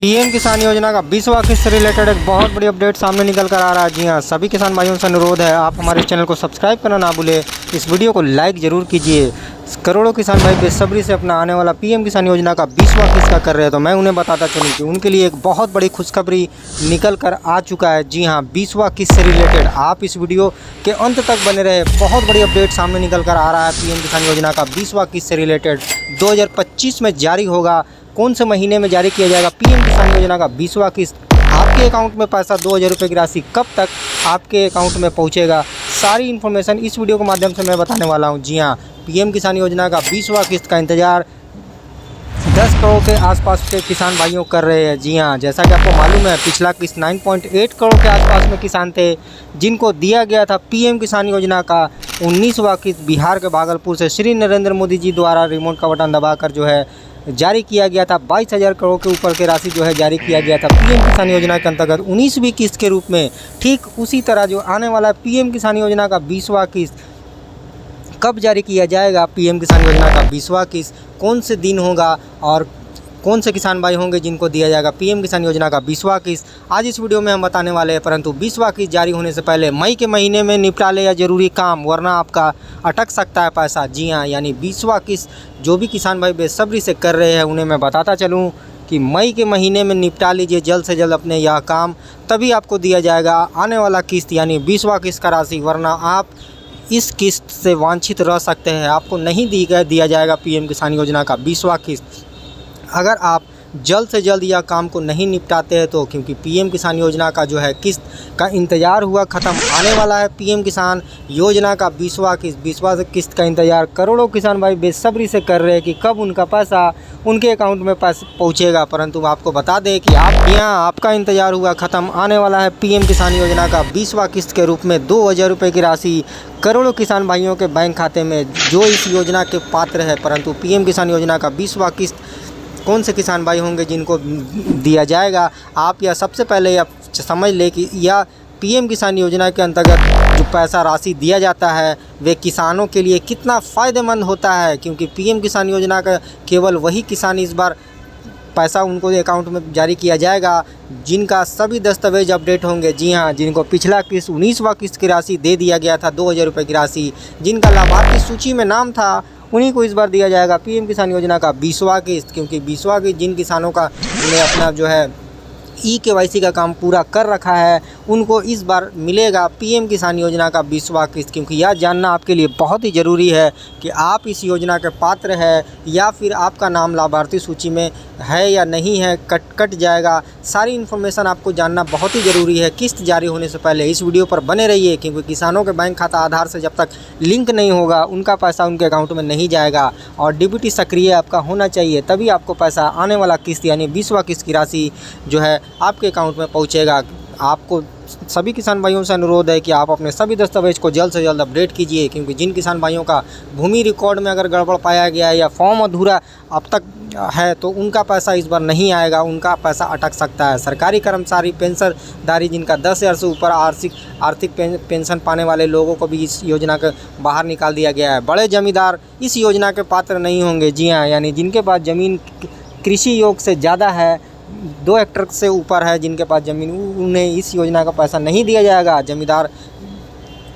PM किसान योजना का 20वां किस्त से रिलेटेड एक बहुत बड़ी अपडेट सामने निकल कर आ रहा है। जी हाँ, सभी किसान भाइयों से अनुरोध है, आप हमारे चैनल को सब्सक्राइब करना ना भूलें, इस वीडियो को लाइक ज़रूर कीजिए। करोड़ों किसान भाई बेसब्री से अपना आने वाला पीएम किसान योजना का 20वां किस्त का कर रहे हैं, तो मैं उन्हें बताता चलूँ कि उनके लिए एक बहुत बड़ी खुशखबरी निकल कर आ चुका है। जी हाँ, 20वां किस्त से रिलेटेड आप इस वीडियो के अंत तक बने रहे। बहुत बड़ी अपडेट सामने निकल कर आ रहा है। पीएम किसान योजना का 20वां किस्त से रिलेटेड 2025 में जारी होगा। कौन से महीने में जारी किया जाएगा पीएम किसान योजना का 20वां किस्त? आपके अकाउंट में पैसा 2000 रुपये की राशि कब तक आपके अकाउंट में पहुंचेगा? सारी इन्फॉर्मेशन इस वीडियो के माध्यम से मैं बताने वाला हूं। जी हां, पीएम किसान योजना का 20वां किस्त का इंतजार 10 करोड़ के आसपास के किसान भाइयों कर रहे हैं। जी हाँ, जैसा कि आपको मालूम है, पिछला किस्त 9.8 करोड़ के आसपास में किसान थे जिनको दिया गया था पीएम किसान योजना का 19वां किस्त। बिहार के भागलपुर से श्री नरेंद्र मोदी जी द्वारा रिमोट का बटन दबाकर जो है जारी किया गया था। 22,000 करोड़ के ऊपर की राशि जो है जारी किया गया था पीएम किसान योजना के अंतर्गत 19वीं किस्त के रूप में। ठीक उसी तरह जो आने वाला पीएम किसान योजना का 20वां किस्त कब जारी किया जाएगा, पीएम किसान योजना का 20वां किस्त कौन से दिन होगा और कौन से किसान भाई होंगे जिनको दिया जाएगा पीएम किसान योजना का 20वां किस्त, आज इस वीडियो में हम बताने वाले हैं। परंतु 20वां किस्त जारी होने से पहले मई के महीने में निपटा ले या ज़रूरी काम, वरना आपका अटक सकता है पैसा। जी हाँ, यानी 20वां किस्त जो भी किसान भाई बेसब्री से कर रहे हैं उन्हें मैं बताता चलूँ कि मई के महीने में निपटा लीजिए जल्द से जल्द अपने यह काम, तभी आपको दिया जाएगा आने वाला किस्त यानी 20वां किस्त का राशि, वरना आप इस किस्त से वांछित रह सकते हैं। आपको नहीं दिया जाएगा पीएम किसान योजना का 20वां किस्त अगर आप जल्द से जल्द यह काम को नहीं निपटाते हैं तो, क्योंकि पीएम किसान योजना का जो है किस्त का इंतज़ार हुआ ख़त्म, आने वाला है पीएम किसान योजना का 20वां किस्त। 20वां किस्त का इंतज़ार करोड़ों किसान भाई बेसब्री से कर रहे हैं कि कब उनका पैसा उनके अकाउंट में पहुंचेगा। परंतु आपको बता दें कि आपका इंतज़ार हुआ ख़त्म, आने वाला है पीएम किसान योजना का 20वां किस्त के रूप में 2000 रुपये की राशि करोड़ों किसान भाइयों के बैंक खाते में जो इस योजना के पात्र है। परंतु पीएम किसान योजना का 20वां किस्त कौन से किसान भाई होंगे जिनको दिया जाएगा, आप यह सबसे पहले यह समझ लें कि यह पीएम किसान योजना के अंतर्गत जो पैसा राशि दिया जाता है वे किसानों के लिए कितना फ़ायदेमंद होता है। क्योंकि पीएम किसान योजना का केवल वही किसान इस बार पैसा उनको अकाउंट में जारी किया जाएगा जिनका सभी दस्तावेज अपडेट होंगे। जी हाँ, जिनको पिछला किस्त 19वां किस्त की राशि दे दिया गया था 2000 रुपये की राशि, जिनका लाभार्थी सूची में नाम था, उन्हीं को इस बार दिया जाएगा पीएम किसान योजना का 20वां किस्त। क्योंकि 20वां किस्त जिन किसानों का ने अपना जो है केवाईसी का काम पूरा कर रखा है उनको इस बार मिलेगा पीएम किसान योजना का 20वां किस्त। क्योंकि यह जानना आपके लिए बहुत ही ज़रूरी है कि आप इस योजना के पात्र हैं या फिर आपका नाम लाभार्थी सूची में है या नहीं है, कट जाएगा। सारी इन्फॉर्मेशन आपको जानना बहुत ही ज़रूरी है किस्त जारी होने से पहले। इस वीडियो पर बने रहिए, क्योंकि किसानों के बैंक खाता आधार से जब तक लिंक नहीं होगा उनका पैसा उनके अकाउंट में नहीं जाएगा और डीबीटी सक्रिय आपका होना चाहिए, तभी आपको पैसा आने वाला किस्त यानी 20वां किस्त की राशि जो है आपके अकाउंट में पहुंचेगा। आपको सभी किसान भाइयों से अनुरोध है कि आप अपने सभी दस्तावेज को जल्द से जल्द अपडेट कीजिए। क्योंकि जिन किसान भाइयों का भूमि रिकॉर्ड में अगर गड़बड़ पाया गया है या फॉर्म अधूरा अब तक है तो उनका पैसा इस बार नहीं आएगा, उनका पैसा अटक सकता है। सरकारी कर्मचारी, पेंशनधारी जिनका 10,000 से ऊपर आर्थिक पेंशन पाने वाले लोगों को भी इस योजना के बाहर निकाल दिया गया है। बड़े जमींदार इस योजना के पात्र नहीं होंगे। जी हाँ, यानी जिनके पास ज़मीन कृषि योग से ज़्यादा है, 2 हेक्टेयर से ऊपर है जिनके पास ज़मीन, उन्हें इस योजना का पैसा नहीं दिया जाएगा। जमींदार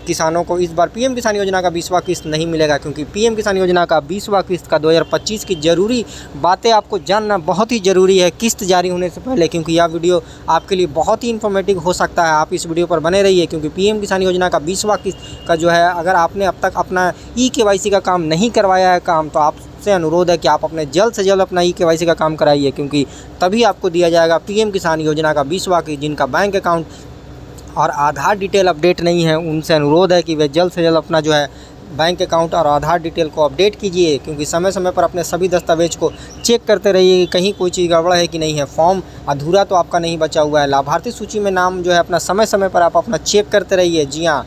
किसानों को इस बार पीएम किसान योजना का 20वां किस्त नहीं मिलेगा। क्योंकि पीएम किसान योजना का 20वां किस्त का 2025 की ज़रूरी बातें आपको जानना बहुत ही ज़रूरी है किस्त जारी होने से पहले। क्योंकि यह वीडियो आपके लिए बहुत ही इन्फॉर्मेटिव हो सकता है, आप इस वीडियो पर बने रहिए। क्योंकि पीएम किसान योजना का 20वां किस्त का जो है, अगर आपने अब तक अपना केवाईसी का काम नहीं करवाया है तो आप से अनुरोध है कि आप अपने जल्द से जल्द अपना केवाईसी का काम कराइए। क्योंकि तभी आपको दिया जाएगा पीएम किसान योजना का 20वां किस्त। जिनका बैंक अकाउंट और आधार डिटेल अपडेट नहीं है उनसे अनुरोध है कि वे जल्द से जल्द अपना जो है बैंक अकाउंट और आधार डिटेल को अपडेट कीजिए। क्योंकि समय समय पर अपने सभी दस्तावेज को चेक करते रहिए कि कहीं कोई चीज़ गड़बड़ है कि नहीं है। फॉर्म अधूरा तो आपका नहीं बचा हुआ है। लाभार्थी सूची में नाम जो है अपना समय समय पर आप अपना चेक करते रहिए। जी हाँ,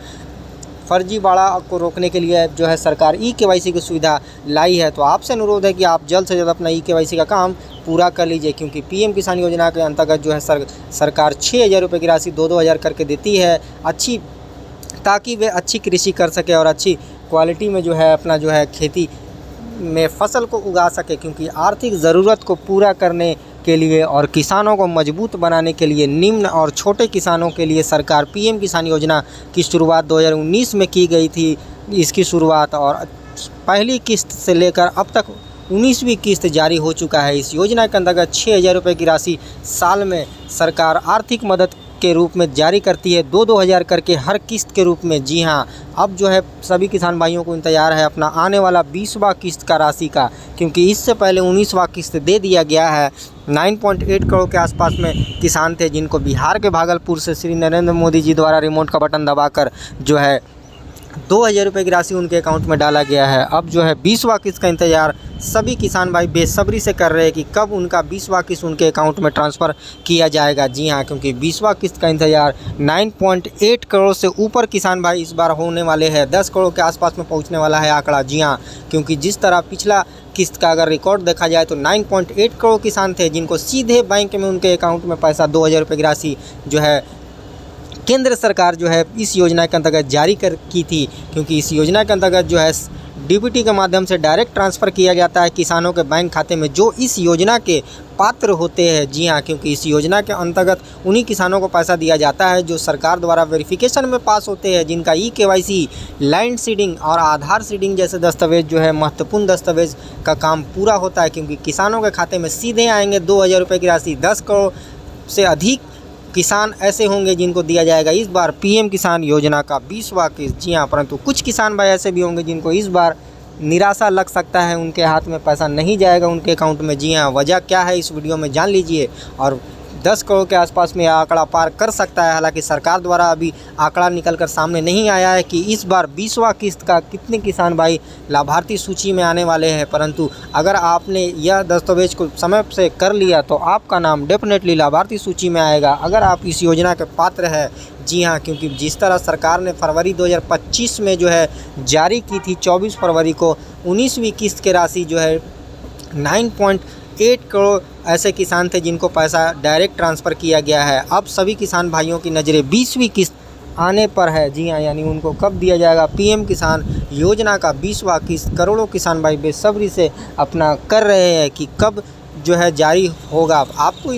फर्जीवाड़ा को रोकने के लिए जो है सरकार केवाईसी की सुविधा लाई है, तो आपसे अनुरोध है कि आप जल्द से जल्द अपना केवाईसी का काम पूरा कर लीजिए। क्योंकि पीएम किसान योजना के अंतर्गत जो है सरकार 6,000 रुपये की राशि 2-2 हज़ार करके देती है ताकि वे अच्छी कृषि कर सके और अच्छी क्वालिटी में जो है अपना जो है खेती में फसल को उगा सके। क्योंकि आर्थिक ज़रूरत को पूरा करने के लिए और किसानों को मजबूत बनाने के लिए निम्न और छोटे किसानों के लिए सरकार पीएम किसान योजना की शुरुआत 2019 में की गई थी। इसकी शुरुआत और पहली किस्त से लेकर अब तक 19वीं किस्त जारी हो चुका है। इस योजना के अंतर्गत 6,000 रुपये की राशि साल में सरकार आर्थिक मदद के रूप में जारी करती है, 2-2 हज़ार करके हर किस्त के रूप में। जी हाँ, अब जो है सभी किसान भाइयों को इंतज़ार है अपना आने वाला 20वां किस्त का राशि का, क्योंकि इससे पहले 19वां किस्त दे दिया गया है। 9.8 करोड़ के आसपास में किसान थे जिनको बिहार के भागलपुर से श्री नरेंद्र मोदी जी द्वारा रिमोट का बटन दबाकर जो है 2,000 रुपये की राशि उनके अकाउंट में डाला गया है। अब जो है 20वां किस्त का इंतज़ार सभी किसान भाई बेसब्री से कर रहे हैं कि कब उनका 20वां किस्त उनके अकाउंट में ट्रांसफ़र किया जाएगा। जी हाँ, क्योंकि 20वां किस्त का इंतज़ार 9.8 करोड़ से ऊपर किसान भाई इस बार होने वाले हैं। 10 करोड़ के आसपास में पहुंचने वाला है आंकड़ा। जी हाँ, क्योंकि जिस तरह पिछला किस्त का अगर रिकॉर्ड देखा जाए तो 9.8 करोड़ किसान थे जिनको सीधे बैंक में उनके अकाउंट में पैसा 2,000 रुपये की राशि जो है केंद्र सरकार जो है इस योजना के अंतर्गत जारी की थी। क्योंकि इस योजना के अंतर्गत जो है डीबीटी के माध्यम से डायरेक्ट ट्रांसफ़र किया जाता है किसानों के बैंक खाते में जो इस योजना के पात्र होते हैं। जी हाँ, क्योंकि इस योजना के अंतर्गत उन्हीं किसानों को पैसा दिया जाता है जो सरकार द्वारा वेरिफिकेशन में पास होते हैं, जिनका KYC, लैंड सीडिंग और आधार सीडिंग जैसे दस्तावेज जो है महत्वपूर्ण दस्तावेज का काम पूरा होता है। क्योंकि किसानों के खाते में सीधे आएंगे 2,000 रुपये की राशि। 10 करोड़ से अधिक किसान ऐसे होंगे जिनको दिया जाएगा इस बार पीएम किसान योजना का 20वां किस्त। जी हाँ, परंतु कुछ किसान भाई ऐसे भी होंगे जिनको इस बार निराशा लग सकता है, उनके हाथ में पैसा नहीं जाएगा उनके अकाउंट में। जी हाँ, वजह क्या है इस वीडियो में जान लीजिए। और 10 करोड़ के आसपास में आंकड़ा पार कर सकता है। हालांकि सरकार द्वारा अभी आंकड़ा निकल कर सामने नहीं आया है कि इस बार 20वां किस्त का कितने किसान भाई लाभार्थी सूची में आने वाले हैं। परंतु अगर आपने यह दस्तावेज को समय से कर लिया तो आपका नाम डेफिनेटली लाभार्थी सूची में आएगा अगर आप इस योजना के पात्र हैं। जी हाँ, क्योंकि जिस तरह सरकार ने फरवरी 2025 में जो है जारी की थी 24 फरवरी को 19वीं किस्त की राशि जो है 9.8 करोड़ ऐसे किसान थे जिनको पैसा डायरेक्ट ट्रांसफ़र किया गया है। अब सभी किसान भाइयों की नज़रें 20वीं किस्त आने पर है। जी हाँ, यानी उनको कब दिया जाएगा पीएम किसान योजना का 20वां किस्त। करोड़ों किसान भाई बेसब्री से अपना कर रहे हैं कि कब जो है जारी होगा। आपको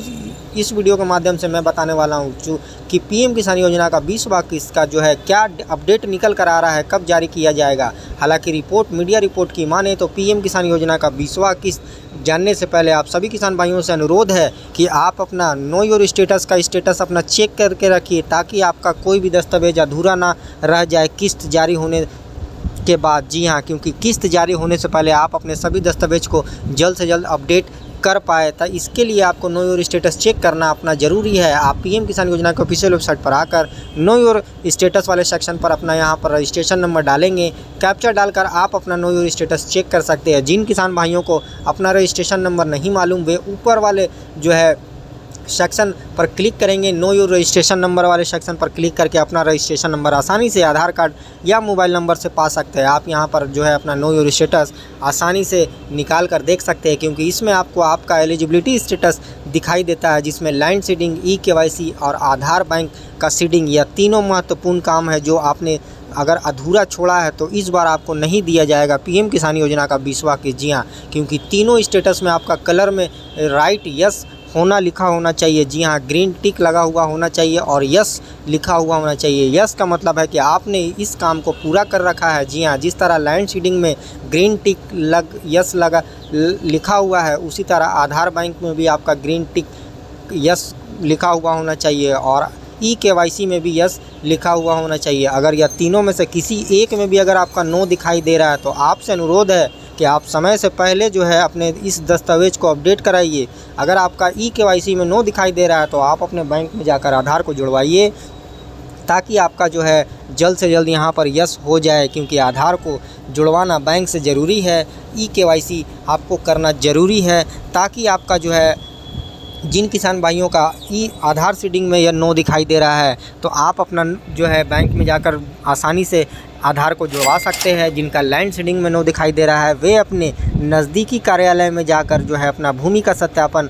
इस वीडियो के माध्यम से मैं बताने वाला हूँ कि पीएम किसान योजना का 20वां किस्त का जो है क्या अपडेट निकल कर आ रहा है, कब जारी किया जाएगा। हालांकि मीडिया रिपोर्ट की माने तो पीएम किसान योजना का 20वां किस्त जानने से पहले आप सभी किसान भाइयों से अनुरोध है कि आप अपना नो योर स्टेटस का स्टेटस अपना चेक करके रखिए, ताकि आपका कोई भी दस्तावेज अधूरा ना रह जाए किस्त जारी होने के बाद। जी हाँ, क्योंकि किस्त जारी होने से पहले आप अपने सभी दस्तावेज को जल्द से जल्द अपडेट कर पाए था। इसके लिए आपको नो योर स्टेटस चेक करना अपना ज़रूरी है। आप पीएम किसान योजना के ऑफिशियल वेबसाइट पर आकर नो योर स्टेटस वाले सेक्शन पर अपना यहाँ पर रजिस्ट्रेशन नंबर डालेंगे। कैप्चा डालकर आप अपना नो योर स्टेटस चेक कर सकते हैं। जिन किसान भाइयों को अपना रजिस्ट्रेशन नंबर नहीं मालूम वे ऊपर वाले जो है सेक्शन पर क्लिक करेंगे, नो योर रजिस्ट्रेशन नंबर वाले सेक्शन पर क्लिक करके अपना रजिस्ट्रेशन नंबर आसानी से आधार कार्ड या मोबाइल नंबर से पा सकते हैं। आप यहां पर जो है अपना नो योर स्टेटस आसानी से निकाल कर देख सकते हैं, क्योंकि इसमें आपको आपका एलिजिबिलिटी स्टेटस दिखाई देता है, जिसमें लैंड सीडिंग, KYC और आधार बैंक का सीडिंग, यह तीनों महत्वपूर्ण काम है जो आपने अगर अधूरा छोड़ा है तो इस बार आपको नहीं दिया जाएगा पीएम किसान योजना का 20वां किस्त। जी हाँ, क्योंकि तीनों स्टेटस में आपका कलर में राइट यस होना लिखा होना चाहिए। जी हाँ, ग्रीन टिक लगा हुआ होना चाहिए और यस लिखा हुआ होना चाहिए। यस का मतलब है कि आपने इस काम को पूरा कर रखा है। जी हाँ, जिस तरह लैंड सीडिंग में ग्रीन टिक यस लिखा हुआ है, उसी तरह आधार बैंक में भी आपका ग्रीन टिक यस लिखा हुआ होना चाहिए और KYC में भी यस लिखा हुआ होना चाहिए। अगर यह तीनों में से किसी एक में भी अगर आपका नो दिखाई दे रहा है तो आपसे अनुरोध है कि आप समय से पहले जो है अपने इस दस्तावेज को अपडेट कराइए। अगर आपका KYC में नो दिखाई दे रहा है तो आप अपने बैंक में जाकर आधार को जुड़वाइए, ताकि आपका जो है जल्द से जल्द यहाँ पर यस हो जाए, क्योंकि आधार को जुड़वाना बैंक से ज़रूरी है। KYC आपको करना ज़रूरी है, ताकि आपका जो है जिन किसान भाइयों का आधार सीडिंग में यह नो दिखाई दे रहा है तो आप अपना जो है बैंक में जाकर आसानी से आधार को जुड़वा सकते हैं। जिनका लैंड सीडिंग में नो दिखाई दे रहा है वे अपने नज़दीकी कार्यालय में जाकर जो है अपना भूमि का सत्यापन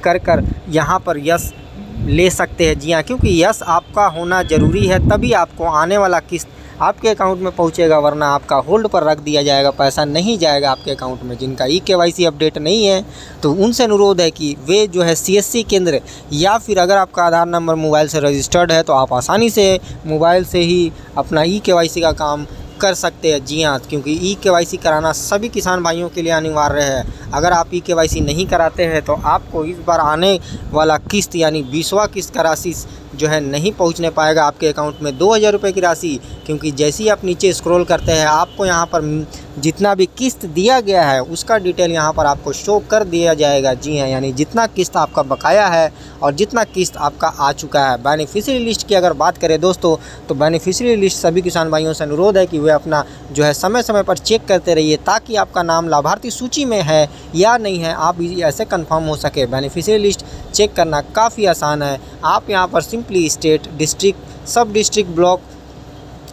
कर यहाँ पर यस ले सकते हैं। जी हाँ, क्योंकि यस आपका होना ज़रूरी है, तभी आपको आने वाला किस्त आपके अकाउंट में पहुंचेगा, वरना आपका होल्ड पर रख दिया जाएगा, पैसा नहीं जाएगा आपके अकाउंट में। जिनका ई-केवाईसी अपडेट नहीं है तो उनसे अनुरोध है कि वे जो है सीएससी केंद्र, या फिर अगर आपका आधार नंबर मोबाइल से रजिस्टर्ड है तो आप आसानी से मोबाइल से ही अपना ई-केवाईसी का काम कर सकते हैं। जी हाँ, क्योंकि ई-केवाईसी कराना सभी किसान भाइयों के लिए अनिवार्य है। अगर आप ई-केवाईसी नहीं कराते हैं तो आपको इस बार आने वाला किस्त यानी 20वां किस्त का राशि जो है नहीं पहुंचने पाएगा आपके अकाउंट में, 2000 रुपये की राशि। क्योंकि जैसे ही आप नीचे स्क्रॉल करते हैं आपको यहाँ पर जितना भी किस्त दिया गया है उसका डिटेल यहाँ पर आपको शो कर दिया जाएगा। जी हाँ, यानी जितना किस्त आपका बकाया है और जितना किस्त आपका आ चुका है। बेनिफिशियरी लिस्ट की अगर बात करें दोस्तों, तो बेनिफिशियरी लिस्ट सभी किसान भाइयों से अनुरोध है कि वे अपना जो है समय समय पर चेक करते रहिए, ताकि आपका नाम लाभार्थी सूची में है या नहीं है आप ऐसे कंफर्म हो सके। बेनिफिशियरी लिस्ट चेक करना काफ़ी आसान है। आप यहाँ पर सिंपली स्टेट, डिस्ट्रिक्ट, सब डिस्ट्रिक्ट, ब्लॉक,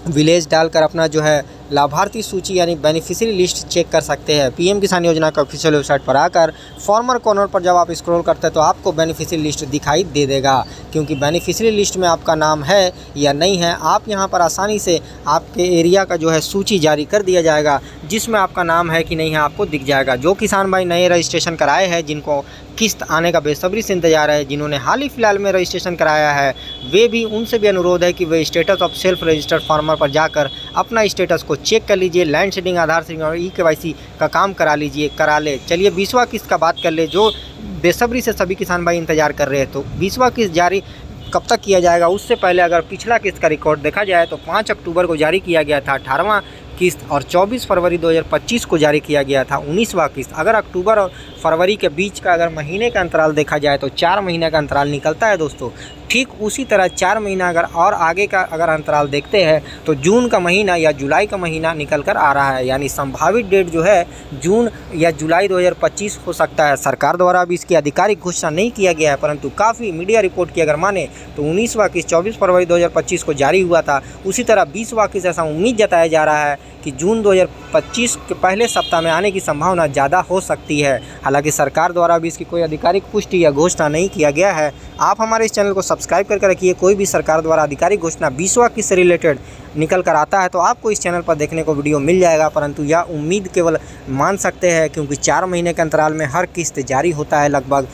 विलेज डालकर अपना जो है लाभार्थी सूची यानी बेनिफिशियरी लिस्ट चेक कर सकते हैं। पीएम किसान योजना का ऑफिशियल वेबसाइट पर आकर फॉर्मर कॉर्नर पर जब आप स्क्रॉल करते हैं तो आपको बेनिफिशियरी लिस्ट दिखाई दे देगा। क्योंकि बेनिफिशियरी लिस्ट में आपका नाम है या नहीं है, आप यहां पर आसानी से आपके एरिया का जो है सूची जारी कर दिया जाएगा, जिसमें आपका नाम है कि नहीं है आपको दिख जाएगा। जो किसान भाई नए रजिस्ट्रेशन कराए हैं, जिनको किस्त आने का बेसब्री से इंतजार है, जिन्होंने हाल ही फिलहाल में रजिस्ट्रेशन कराया है, वे भी उनसे भी अनुरोध है कि वे status of self registered farmer पर जाकर अपना स्टेटस को चेक कर लीजिए। लैंड शेडिंग, आधार शेडिंग और ई-केवाईसी का काम करा लीजिए, करा ले। चलिए 20वां किस्त का बात कर ले, जो बेसब्री से सभी किसान भाई इंतजार कर रहे हैं। तो 20वां किस्त जारी कब तक किया जाएगा, उससे पहले अगर पिछला किस्त का रिकॉर्ड देखा जाए तो 5 अक्टूबर को जारी किया गया था 18वां किस्त, और 24 फरवरी 2025 को जारी किया गया था 19वां किस्त। अगर अक्टूबर और फरवरी के बीच का अगर महीने का अंतराल देखा जाए तो 4 महीने का अंतराल निकलता है दोस्तों। ठीक उसी तरह 4 महीना अगर और आगे का अगर अंतराल देखते हैं तो जून का महीना या जुलाई का महीना निकल कर आ रहा है। यानी संभावित डेट जो है जून या जुलाई 2025 हो सकता है। सरकार द्वारा अभी इसकी आधिकारिक घोषणा नहीं किया गया है, परंतु काफ़ी मीडिया रिपोर्ट की अगर माने तो 19वां किस्त 24 फरवरी 2025 को जारी हुआ था। उसी तरह 20वां किस्त ऐसा उम्मीद जताया जा रहा है कि जून 2025 के पहले सप्ताह में आने की संभावना ज़्यादा हो सकती है। हालांकि सरकार द्वारा अभी इसकी कोई आधिकारिक पुष्टि या घोषणा नहीं किया गया है। आप हमारे इस चैनल को सब्सक्राइब करके रखिए। कोई भी सरकार द्वारा आधिकारिक घोषणा 20वां किस्त से रिलेटेड निकल कर आता है तो आपको इस चैनल पर देखने को वीडियो मिल जाएगा, परंतु यह उम्मीद केवल मान सकते हैं, क्योंकि 4 महीने के अंतराल में हर किस्त जारी होता है लगभग।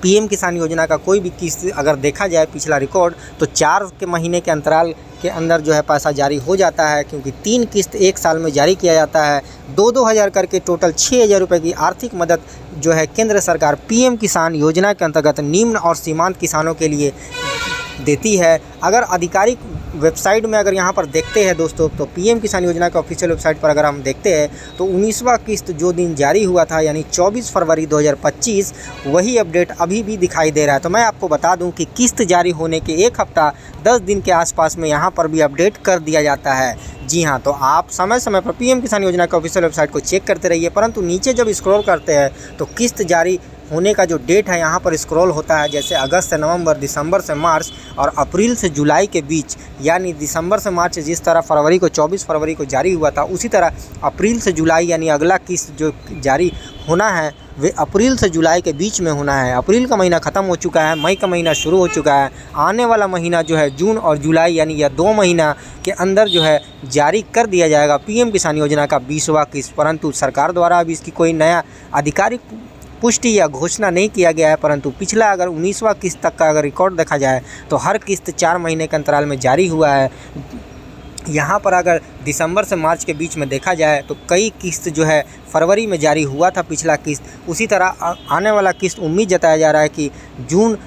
पीएम किसान योजना का कोई भी किस्त अगर देखा जाए पिछला रिकॉर्ड तो 4 के महीने के अंतराल के अंदर जो है पैसा जारी हो जाता है, क्योंकि 3 किस्त एक साल में जारी किया जाता है। 2-2 हज़ार करके टोटल 6,000 रुपये की आर्थिक मदद जो है केंद्र सरकार पीएम किसान योजना के अंतर्गत निम्न और सीमांत किसानों के लिए देती है। अगर आधिकारिक वेबसाइट में अगर यहाँ पर देखते हैं दोस्तों, तो पीएम किसान योजना के ऑफिशियल वेबसाइट पर अगर हम देखते हैं तो 19वां किस्त जो दिन जारी हुआ था यानी 24 फरवरी 2025, वही अपडेट अभी भी दिखाई दे रहा है। तो मैं आपको बता दूं कि किस्त जारी होने के 1 हफ्ता 10 दिन के आसपास में यहाँ पर भी अपडेट कर दिया जाता है। जी हाँ, तो आप समय समय पर पीएम किसान योजना के ऑफिशियल वेबसाइट को चेक करते रहिए। परंतु नीचे जब स्क्रॉल करते हैं तो किस्त जारी होने का जो डेट है यहाँ पर स्क्रॉल होता है, जैसे अगस्त से नवंबर, दिसंबर से मार्च और अप्रैल से जुलाई के बीच। यानी दिसंबर से मार्च जिस तरह फरवरी को 24 फरवरी को जारी हुआ था, उसी तरह अप्रैल से जुलाई यानी अगला किस्त जो जारी होना है वे अप्रैल से जुलाई के बीच में होना है। अप्रैल का महीना ख़त्म हो चुका है, मई का महीना शुरू हो चुका है। आने वाला महीना जो है जून और जुलाई यानी यह 2 महीना के अंदर जो है जारी कर दिया जाएगा पीएम किसान योजना का 20वां किस्त। परंतु सरकार द्वारा अभी इसकी कोई नया आधिकारिक पुष्टि या घोषणा नहीं किया गया है। परंतु पिछला अगर 19वां किस्त तक का अगर रिकॉर्ड देखा जाए तो हर किस्त 4 महीने के अंतराल में जारी हुआ है। यहाँ पर अगर दिसंबर से मार्च के बीच में देखा जाए तो कई किस्त जो है फरवरी में जारी हुआ था पिछला किस्त। उसी तरह आने वाला किस्त उम्मीद जताया जा रहा है कि जून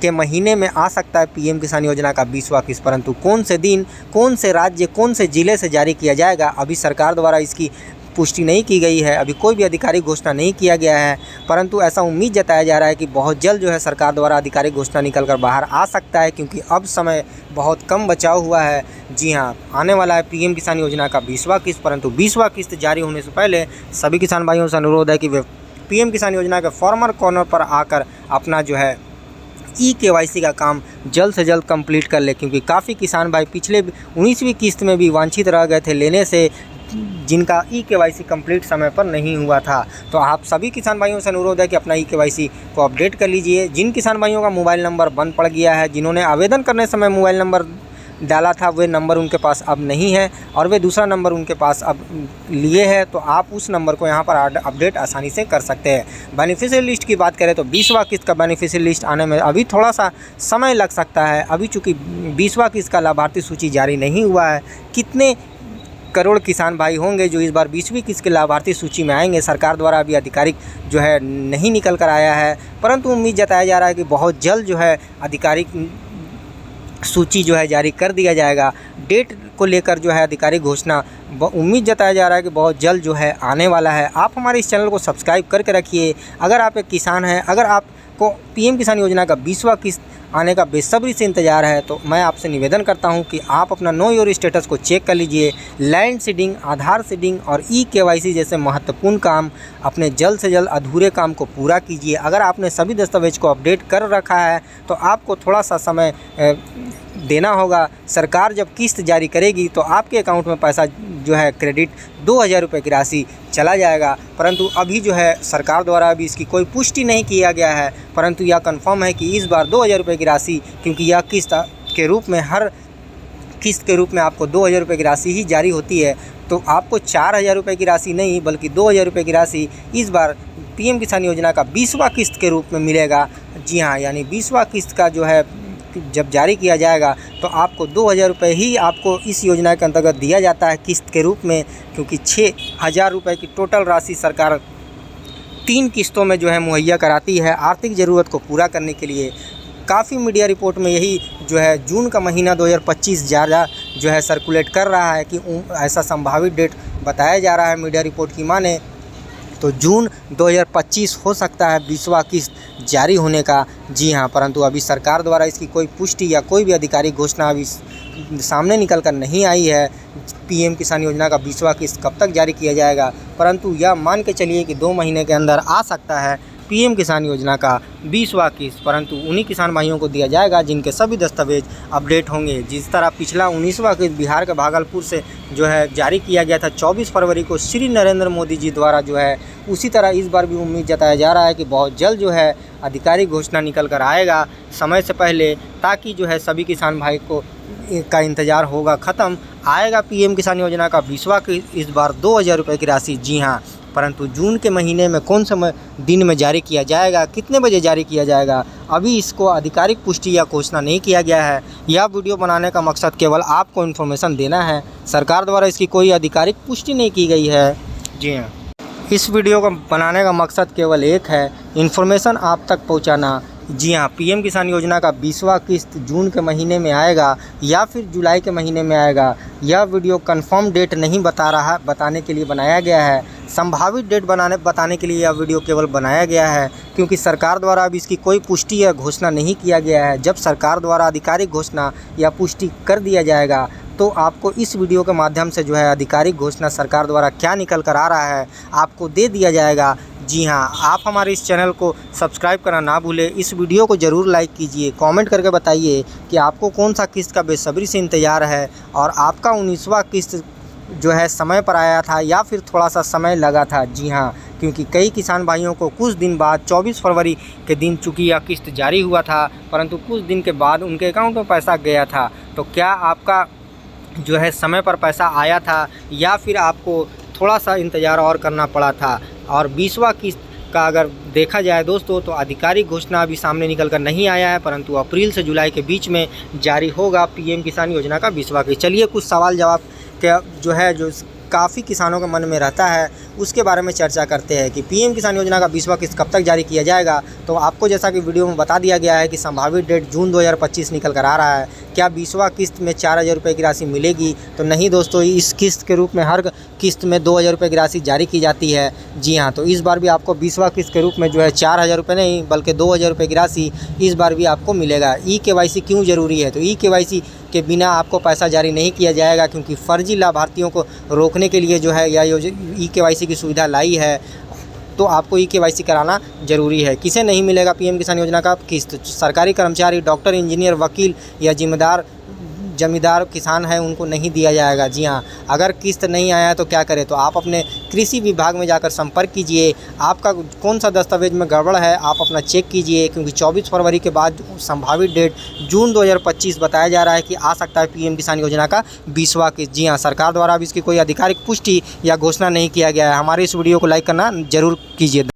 के महीने में आ सकता है पीएम किसान योजना का 20वां किस्त। परंतु कौन से दिन, कौन से राज्य, कौन से ज़िले से जारी किया जाएगा, अभी सरकार द्वारा इसकी पुष्टि नहीं की गई है। अभी कोई भी आधिकारिक घोषणा नहीं किया गया है, परंतु ऐसा उम्मीद जताया जा रहा है कि बहुत जल्द जो है सरकार द्वारा आधिकारिक घोषणा निकल कर बाहर आ सकता है, क्योंकि अब समय बहुत कम बचाव हुआ है। जी हाँ, आने वाला है पीएम किसान योजना का 20वां किस्त। परंतु 20वां किस्त जारी होने से पहले सभी किसान भाइयों से अनुरोध है कि वे पीएम किसान योजना के फॉर्मर कॉर्नर पर आकर अपना जो है ई-केवाईसी का काम जल्द से जल्द कंप्लीट कर ले, क्योंकि काफ़ी किसान भाई पिछले 19वीं किस्त में भी वांछित रह गए थे लेने से। जिनका ई-केवाईसी कंप्लीट समय पर नहीं हुआ था। तो आप सभी किसान भाइयों से अनुरोध है कि अपना ई-केवाईसी को अपडेट कर लीजिए। जिन किसान भाइयों का मोबाइल नंबर बंद पड़ गया है, जिन्होंने आवेदन करने समय मोबाइल नंबर डाला था, वे नंबर उनके पास अब नहीं है और वे दूसरा नंबर उनके पास अब लिए है, तो आप उस नंबर को यहाँ पर अपडेट आसानी से कर सकते हैं। बेनिफिशियल लिस्ट की बात करें तो 20वां किस्त का बेनिफिशियल लिस्ट आने में अभी थोड़ा सा समय लग सकता है। अभी चूँकि 20वां किस्त का लाभार्थी सूची जारी नहीं हुआ है, कितने करोड़ किसान भाई होंगे जो इस बार 20वीं किस्त के लाभार्थी सूची में आएंगे, सरकार द्वारा अभी आधिकारिक जो है नहीं निकल कर आया है, परंतु उम्मीद जताया जा रहा है कि बहुत जल्द जो है आधिकारिक सूची जो है जारी कर दिया जाएगा। डेट को लेकर जो है आधिकारिक घोषणा उम्मीद जताया जा रहा है कि बहुत जल्द जो है आने वाला है। आप हमारे इस चैनल को सब्सक्राइब करके रखिए। अगर आप एक किसान हैं, अगर आपको पीएम किसान योजना का 20वां किस्त आने का बेसब्री से इंतज़ार है, तो मैं आपसे निवेदन करता हूं कि आप अपना नो योर स्टेटस को चेक कर लीजिए। लैंड सीडिंग, आधार सीडिंग और ई-केवाईसी जैसे महत्वपूर्ण काम अपने जल्द से जल्द अधूरे काम को पूरा कीजिए। अगर आपने सभी दस्तावेज को अपडेट कर रखा है तो आपको थोड़ा सा समय देना होगा। सरकार जब किस्त जारी करेगी तो आपके अकाउंट में पैसा जो है क्रेडिट 2000 रुपये की राशि चला जाएगा, परंतु अभी जो है सरकार द्वारा अभी इसकी कोई पुष्टि नहीं किया गया है, परंतु यह कंफर्म है कि इस बार 2000 रुपये की राशि, क्योंकि यह किस्त के रूप में हर किस्त के रूप में आपको 2000 रुपये की राशि ही जारी होती है, तो आपको 4000 रुपये की राशि नहीं बल्कि 2000 रुपये की राशि इस बार पीएम किसान योजना का 20वां किस्त के रूप में मिलेगा। जी हाँ, यानी 20वां किस्त का जो है जब जारी किया जाएगा तो आपको 2000 रुपये ही आपको इस योजना के अंतर्गत दिया जाता है किस्त के रूप में, क्योंकि 6000 रुपये की टोटल राशि सरकार 3 किस्तों में जो है मुहैया कराती है आर्थिक ज़रूरत को पूरा करने के लिए। काफ़ी मीडिया रिपोर्ट में यही जो है जून का महीना 2025 ज़्यादा जो है सर्कुलेट कर रहा है कि ऐसा संभावित डेट बताया जा रहा है मीडिया रिपोर्ट की माने तो जून 2025 हो सकता है 20वां किस्त जारी होने का। जी हाँ, परंतु अभी सरकार द्वारा इसकी कोई पुष्टि या कोई भी आधिकारिक घोषणा अभी सामने निकल कर नहीं आई है। पीएम किसान योजना का 20वां किस्त कब तक जारी किया जाएगा, परंतु यह मान के चलिए कि 2 महीने के अंदर आ सकता है पीएम किसान योजना का 20वां किस्त, परंतु उन्हीं किसान भाइयों को दिया जाएगा जिनके सभी दस्तावेज अपडेट होंगे। जिस तरह पिछला 19वां किस्त बिहार के भागलपुर से जो है जारी किया गया था 24 फरवरी को श्री नरेंद्र मोदी जी द्वारा जो है, उसी तरह इस बार भी उम्मीद जताया जा रहा है कि बहुत जल्द जो है आधिकारिक घोषणा निकल कर आएगा समय से पहले, ताकि जो है सभी किसान भाई को का इंतज़ार होगा ख़त्म। आएगा पीएम किसान योजना का 20वां किस्त इस बार 2000 रुपये की राशि। जी हाँ, परंतु जून के महीने में कौन से दिन में जारी किया जाएगा, कितने बजे जारी किया जाएगा, अभी इसको आधिकारिक पुष्टि या घोषणा नहीं किया गया है। यह वीडियो बनाने का मकसद केवल आपको इन्फॉर्मेशन देना है, सरकार द्वारा इसकी कोई आधिकारिक पुष्टि नहीं की गई है। जी हाँ, इस वीडियो को बनाने का मकसद केवल एक है, इन्फॉर्मेशन आप तक पहुँचाना। जी हाँ, पीएम किसान योजना का 20वां किस्त जून के महीने में आएगा या फिर जुलाई के महीने में आएगा, यह वीडियो कंफर्म डेट नहीं बताने के लिए बनाया गया है। संभावित डेट बताने के लिए यह वीडियो केवल बनाया गया है, क्योंकि सरकार द्वारा अब इसकी कोई पुष्टि या घोषणा नहीं किया गया है। जब सरकार द्वारा आधिकारिक घोषणा या पुष्टि कर दिया जाएगा तो आपको इस वीडियो के माध्यम से जो है आधिकारिक घोषणा सरकार द्वारा क्या निकल कर आ रहा है आपको दे दिया जाएगा। जी हाँ, आप हमारे इस चैनल को सब्सक्राइब करना ना भूलें। इस वीडियो को ज़रूर लाइक कीजिए, कमेंट करके बताइए कि आपको कौन सा किस्त का बेसब्री से इंतज़ार है और आपका 19वां किस्त जो है समय पर आया था या फिर थोड़ा सा समय लगा था। जी हाँ, क्योंकि कई किसान भाइयों को कुछ दिन बाद 24 फरवरी के दिन चूँकि यह किस्त जारी हुआ था, परंतु कुछ दिन के बाद उनके अकाउंट में पैसा गया था। तो क्या आपका जो है समय पर पैसा आया था या फिर आपको थोड़ा सा इंतज़ार और करना पड़ा था? और 20वां किस्त का अगर देखा जाए दोस्तों तो आधिकारिक घोषणा अभी सामने निकल कर नहीं आया है, परंतु अप्रैल से जुलाई के बीच में जारी होगा पीएम किसान योजना का 20वां किस्त। चलिए कुछ सवाल जवाब के जो है जो काफ़ी किसानों के मन में रहता है उसके बारे में चर्चा करते हैं कि पीएम किसान योजना का 20वां किस्त कब तक जारी किया जाएगा। तो आपको जैसा कि वीडियो में बता दिया गया है कि संभावित डेट जून 2025 निकल कर आ रहा है। क्या 20वां किस्त में 4000 रुपये की राशि मिलेगी? तो नहीं दोस्तों, इस किस्त के रूप में हर किस्त में 2000 रुपये की राशि जारी की जाती है। जी हाँ, तो इस बार भी आपको 20वां किस्त के रूप में जो है 4000 रुपये नहीं बल्कि 2000 रुपये की राशि इस बार भी आपको मिलेगा। ई-केवाईसी क्यों ज़रूरी है? तो ई-केवाईसी के बिना आपको पैसा जारी नहीं किया जाएगा, क्योंकि फर्जी लाभार्थियों को रोकने के लिए जो है यह ई-केवाईसी की सुविधा लाई है। तो आपको ई-केवाईसी कराना ज़रूरी है। किसे नहीं मिलेगा पीएम किसान योजना का किस्त? सरकारी कर्मचारी, डॉक्टर, इंजीनियर, वकील या जिम्मेदार जमींदार किसान हैं उनको नहीं दिया जाएगा। जी हाँ, अगर किस्त नहीं आया है तो क्या करें, तो आप अपने कृषि विभाग में जाकर संपर्क कीजिए। आपका कौन सा दस्तावेज में गड़बड़ है आप अपना चेक कीजिए, क्योंकि 24 फरवरी के बाद संभावित डेट जून 2025 बताया जा रहा है कि आ सकता है पीएम किसान योजना का 20वां किस्त। जी हाँ, सरकार द्वारा अब इसकी कोई आधिकारिक पुष्टि या घोषणा नहीं किया गया है। हमारे इस वीडियो को लाइक करना जरूर कीजिए।